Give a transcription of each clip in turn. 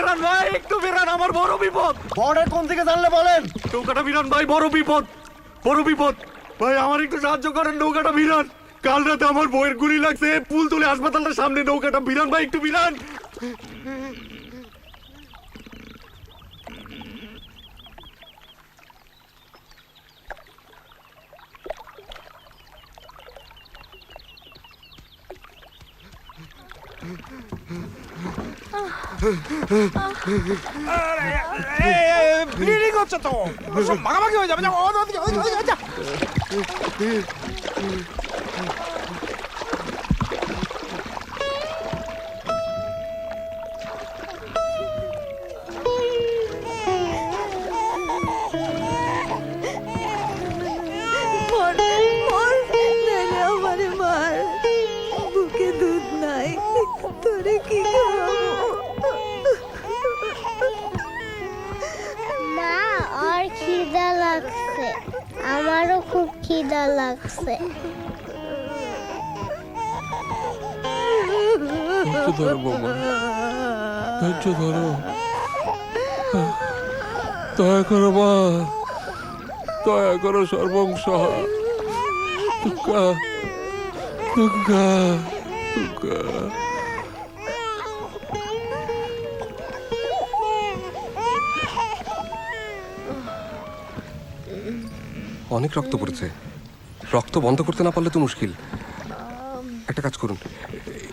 বেরান ভাই, একটু বেরান, আমার বড় বিপদ। বর্ডার কোন থেকে জানলে বলেন। নৌকাটা ভিড়ান ভাই, বড় বিপদ, বড় বিপদ ভাই, আমার একটু সাহায্য করেন, নৌকাটা ভিড়ান। কাল রাতে আমার বউয়ের গুলি লাগছে, পুল তুলে হাসপাতালটার সামনে, নৌকাটা ভিড়ান ভাই, একটু ভিড়ান। ব্লিডিং হচ্ছে তো, সব ভাগাভাগি হয়ে যাবে। আমারে মার, বুকে দুধ নাই, তোরে কি খাওয়াবো? মা, আর খিদা লাগছে, আমারও খুব খিদা লাগছে। ধৈর্য ধরো বৌমা, ধৈর্য ধরো, দয়া করো মা, দয়া করো সর্বংসহা। দুর্গা, দুর্গা, দুর্গা। অনেক রক্ত পড়েছে, রক্ত বন্ধ করতে না পারলে তো মুশকিল। একটা কাজ করুন,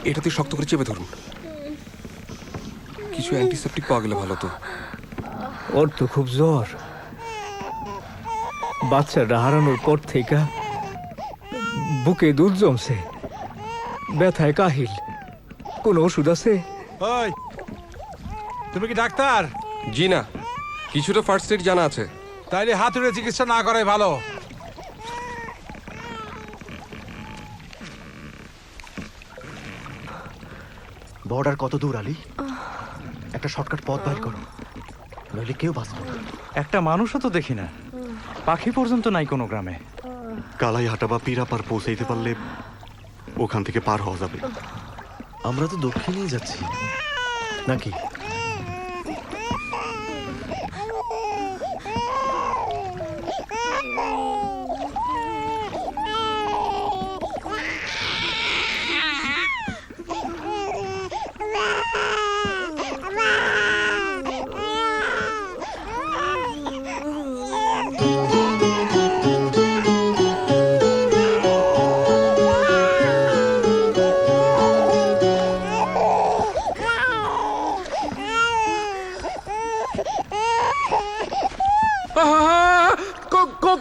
এটাতে শক্ত করে চেপে ধরুন, কিছু অ্যান্টিসেপটিক পাওয়া গেলে ভালো তো। ওর তো খুব জ্বর, বাচ্চাটা হারানোর পর থেকে বুকে দুধ জমছে, ব্যথায় কাহিল। কোন ওষুধ আছে? ওই, তুমি কি ডাক্তার? জি না, কিছুটা ফার্স্ট এড জানা আছে। তাইলে হাতুড়ে চিকিৎসা না করাই ভালো। বর্ডার কত দূর আলী? একটা শর্টকাট পথ বাইর করো, নইলে কেউ বাঁচবে না। একটা মানুষও তো দেখি না, পাখি পর্যন্ত নাই কোনো গ্রামে। কালাইহাটা বা পিরাপার পৌঁছাইতে পারলে ওখান থেকে পার হওয়া যাবে। আমরা তো দক্ষিণেই যাচ্ছি নাকি?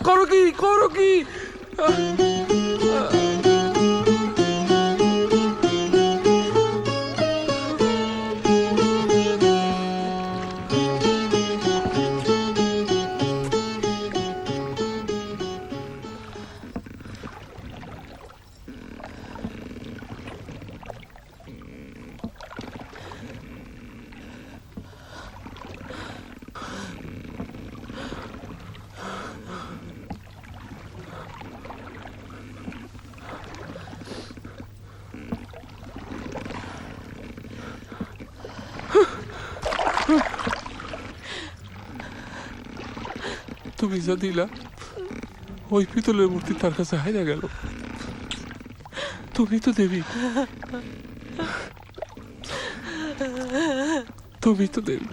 করো কি, করো কি? তুমি যা দিলা, ওই পিতলের মূর্তি তার কাছে হাইরা গেল। তুমি তো দেবী, তুমি তো দেবী।